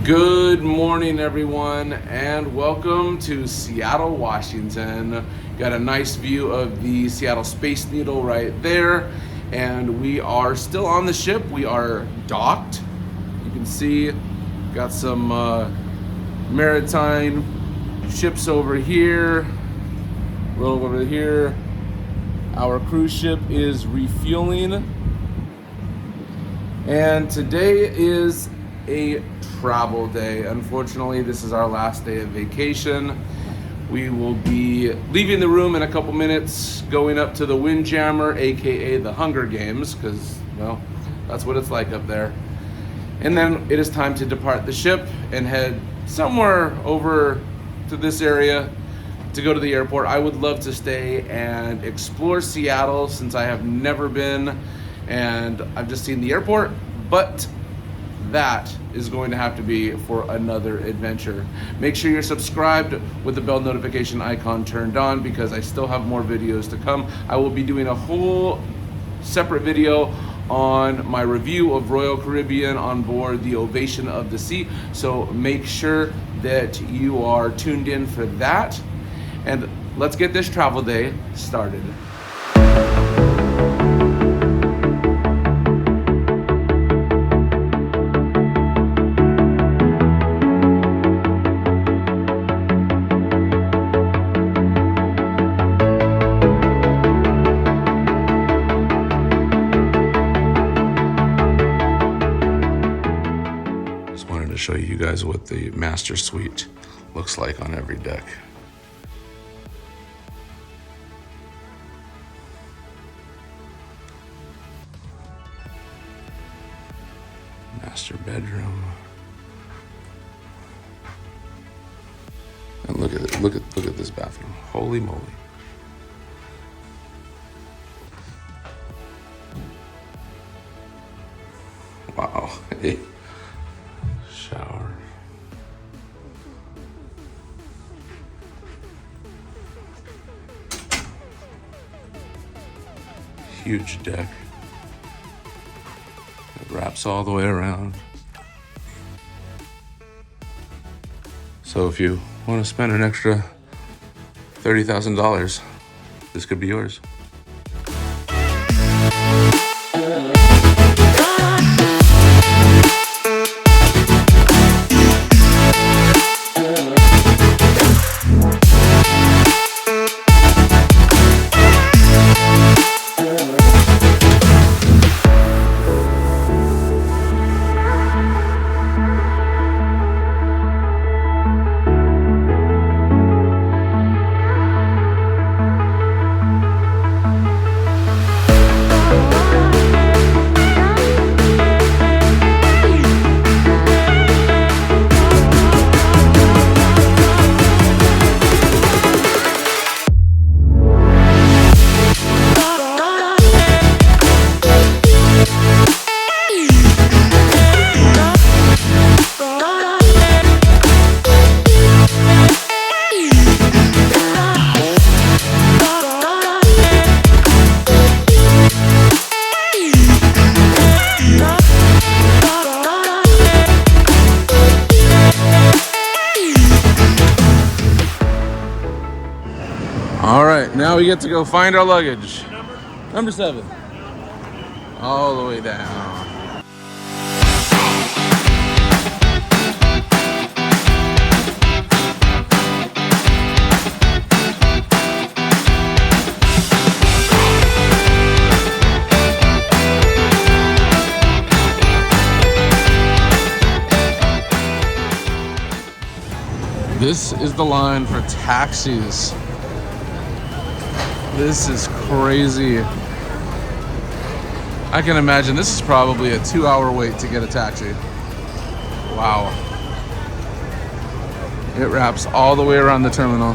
Good morning, everyone, and welcome to Seattle, Washington. Got a nice view of the Seattle Space Needle right there, and we are still on the ship. We are docked. You can see, got some maritime ships over here, a little over here. Our cruise ship is refueling, and today is a travel day. Unfortunately, this is our last day of vacation. We will be leaving the room in a couple minutes, going up to the Windjammer, aka the Hunger Games, because, well, that's what it's like up there. And then it is time to depart the ship and head somewhere over to this area to go to the airport. I would love to stay and explore Seattle since I have never been, and I've just seen the airport, but that is going to have to be for another adventure. Make sure you're subscribed with the bell notification icon turned on because I still have more videos to come. I will be doing a whole separate video on my review of Royal Caribbean on board the Ovation of the Sea, so make sure that you are tuned in for that. And let's get this travel day started. Show you guys what the master suite looks like on every deck. Master bedroom. And look at it, look at this bathroom. Holy moly. Wow. Shower. Huge deck. It wraps all the way around. So if you want to spend an extra $30,000, this could be yours. All right, now we get to go find our luggage. Number 7. All the way down. This is the line for taxis. This is crazy. I can imagine this is probably a 2-hour wait to get a taxi. Wow. It wraps all the way around the terminal.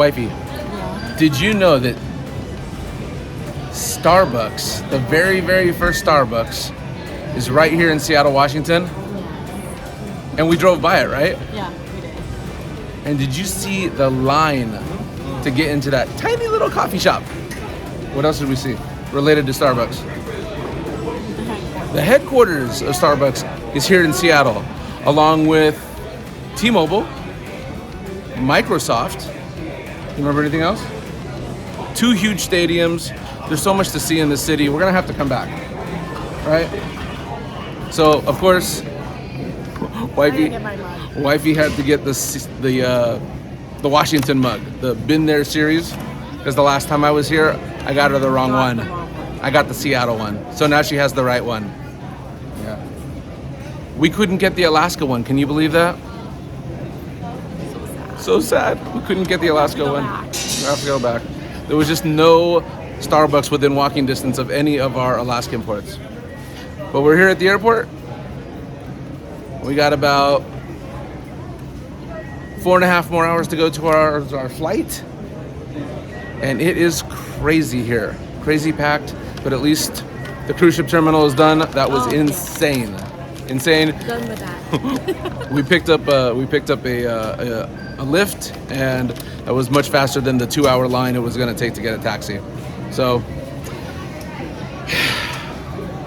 wifey, Yeah. did you know that Starbucks, the very, very first Starbucks, is right here in Seattle, Washington? And we drove by it, right? Yeah, we did. And did you see the line to get into that tiny little coffee shop? What else did we see related to Starbucks? The headquarters of Starbucks is here in Seattle, along with T-Mobile, Microsoft. You remember anything else? 2 huge stadiums. There's so much to see in the city. We're gonna have to come back, right? So of course, wifey had to get the Washington mug, the Been There series, because the last time I was here, I got her the wrong one. I got the Seattle one, so now she has the right one. Yeah. We couldn't get the Alaska one. Can you believe that? So sad. We couldn't get the Alaska one. We have to go back. There was just no Starbucks within walking distance of any of our Alaskan ports. But we're here at the airport. We got about 4.5 more hours to go to our flight. And it is crazy here. Crazy packed, but at least the cruise ship terminal is done. That was insane. Insane. Done with that. We picked up a lift, and that was much faster than the 2-hour line it was going to take to get a taxi. So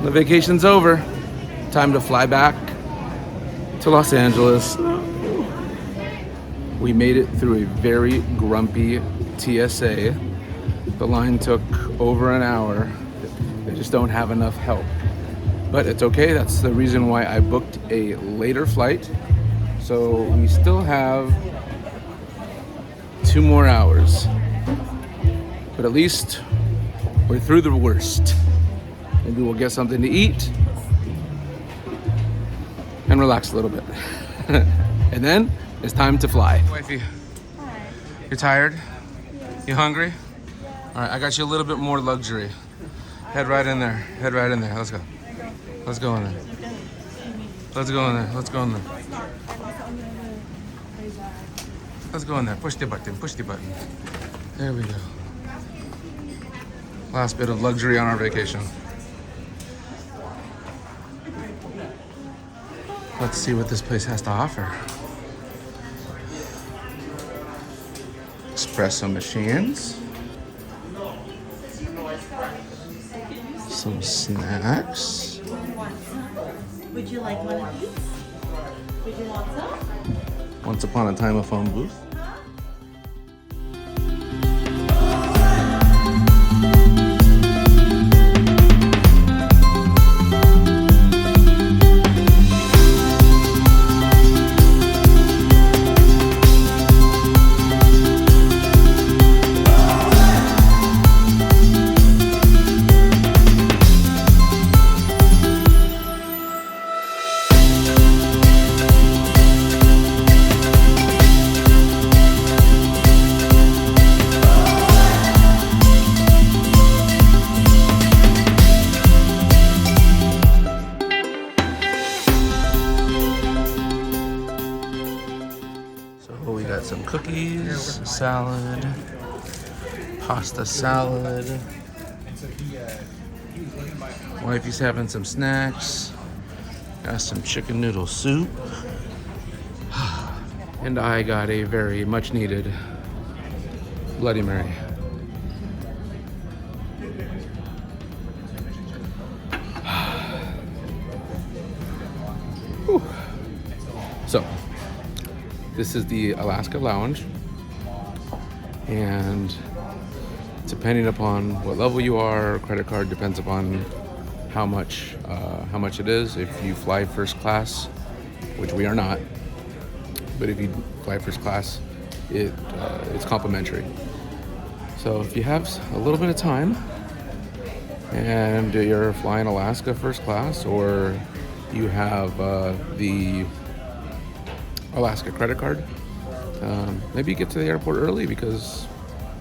the vacation's over. Time to fly back to Los Angeles. We made it through a very grumpy TSA. The line took over an hour. They just don't have enough help. But it's okay. That's the reason why I booked a later flight. So we still have 2 more hours. But at least we're through the worst. Maybe we'll get something to eat and relax a little bit. And then it's time to fly. Wifey, you're tired? You hungry? All right, I got you a little bit more luxury. Head right in there. Head right in there. Let's go. Let's go in there. Let's go in there. Let's go in there. Let's go in there. Push the button. Push the button. There we go. Last bit of luxury on our vacation. Let's see what this place has to offer. Espresso machines. Some snacks. Would you like one of these? Would you want some? Once upon a time, a phone booth. We got some cookies, salad, pasta salad. Wifey's having some snacks. Got some chicken noodle soup. And I got a very much needed Bloody Mary. So, this is the Alaska Lounge, and depending upon what level you are, credit card depends upon how much it is. If you fly first class, which we are not, but if you fly first class, it's complimentary. So if you have a little bit of time and you're flying Alaska first class, or you have the Alaska credit card, maybe you get to the airport early because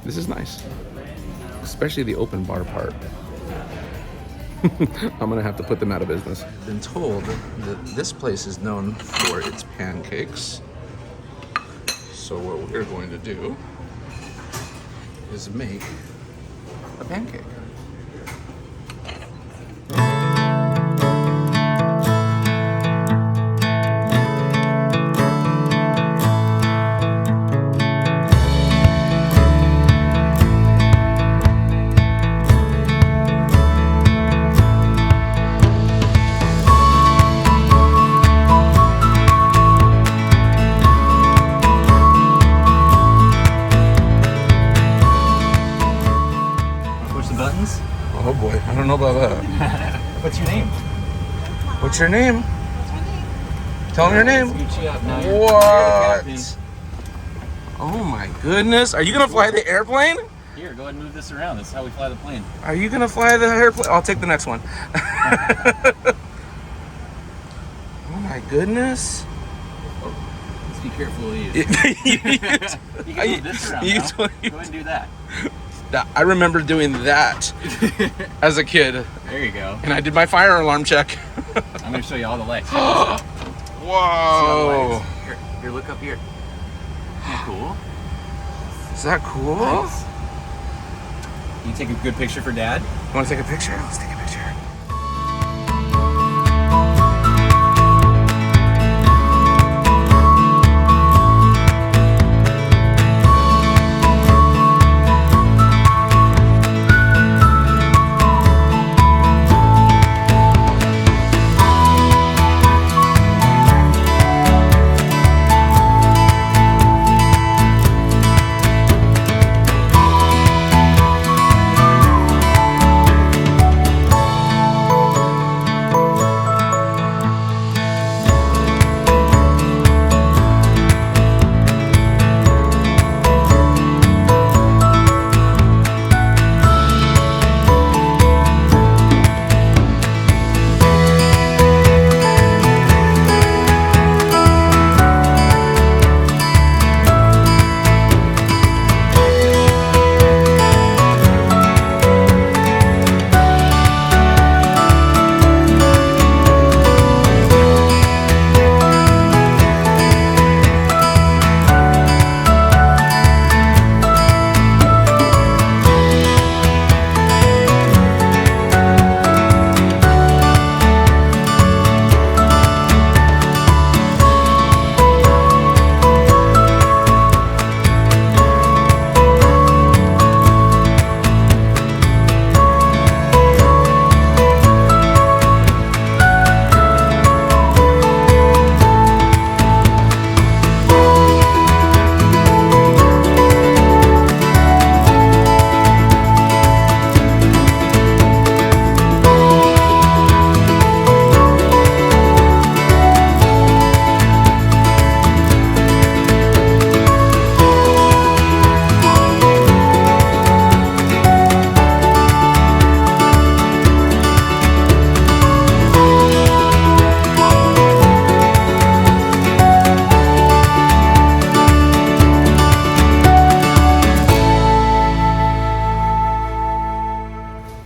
this is nice, especially the open bar part. I'm gonna have to put them out of business. I've been told that this place is known for its pancakes. So what we're going to do is make a pancake. Oh boy, I don't know about that. What's your name? What's your name? Tell them your name. What? Oh my goodness. Are you going to fly the airplane? Here, go ahead and move this around. This is how we fly the plane. Are you going to fly the airplane? I'll take the next one. Oh my goodness. Let's be careful of these. You can move this around now. Go ahead and do that. I remember doing that as a kid. There you go. And I did my fire alarm check. I'm going to show you all the lights. Whoa. Here, look up here. Isn't that cool? Is that cool? Nice. You take a good picture for Dad? You want to take a picture? Let's take a picture.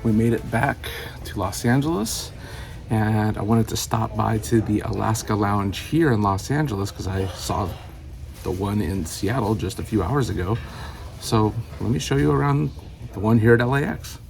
We made it back to Los Angeles, and I wanted to stop by to the Alaska Lounge here in Los Angeles because I saw the one in Seattle just a few hours ago. So let me show you around the one here at LAX.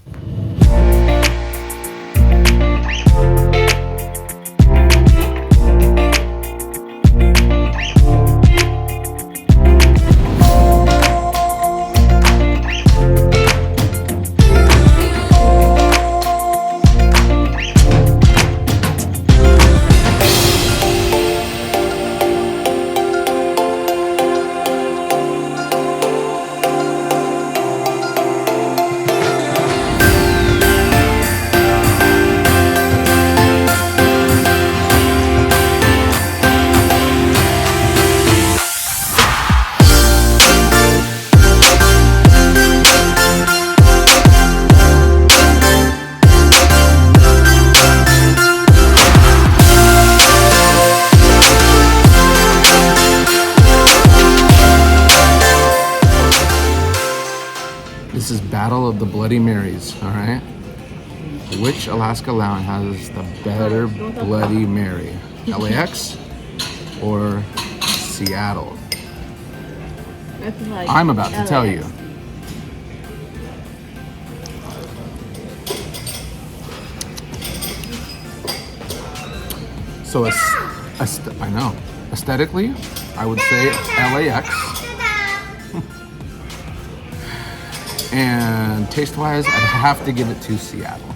This is Battle of the Bloody Marys, all right? Which Alaska Lounge has the better Bloody Mary? LAX or Seattle? I feel like I'm about to tell you. So I know. Aesthetically, I would say LAX. And taste-wise, I'd have to give it to Seattle.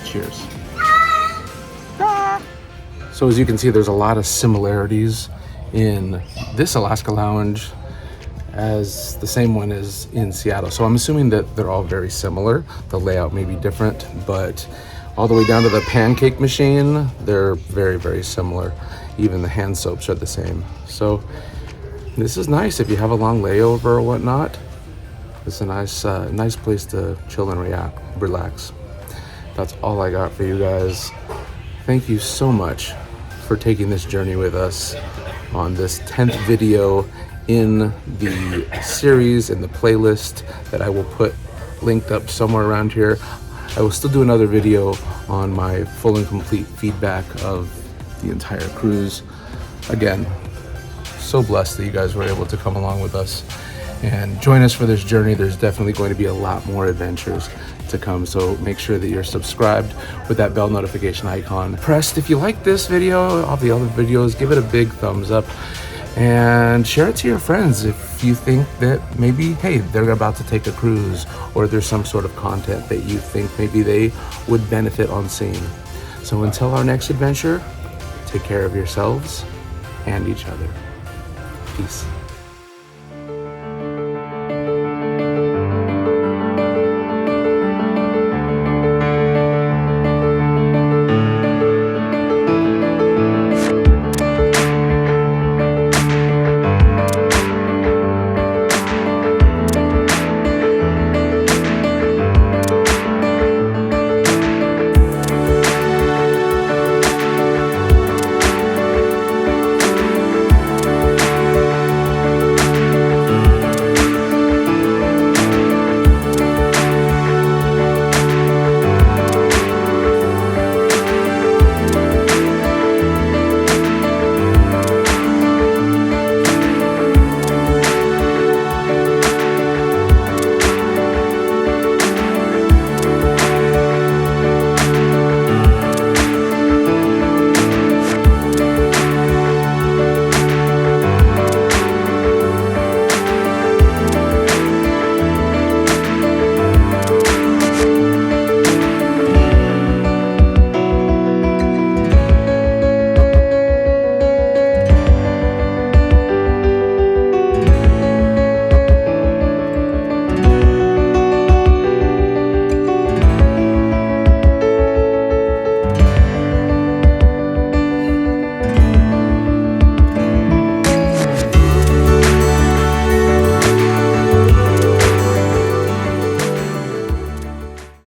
Cheers. So as you can see, there's a lot of similarities in this Alaska Lounge as the same one is in Seattle. So I'm assuming that they're all very similar. The layout may be different, but all the way down to the pancake machine, they're very, very similar. Even the hand soaps are the same. So this is nice if you have a long layover or whatnot. It's a nice place to chill and relax. That's all I got for you guys. Thank you so much for taking this journey with us on this 10th video in the series, in the playlist that I will put linked up somewhere around here. I will still do another video on my full and complete feedback of the entire cruise. Again, so blessed that you guys were able to come along with us and join us for this journey. There's definitely going to be a lot more adventures to come, so make sure that you're subscribed with that bell notification icon pressed. If you like this video, all the other videos, give it a big thumbs up and share it to your friends if you think that maybe, hey, they're about to take a cruise, or there's some sort of content that you think maybe they would benefit on seeing. So until our next adventure, take care of yourselves and each other. Peace.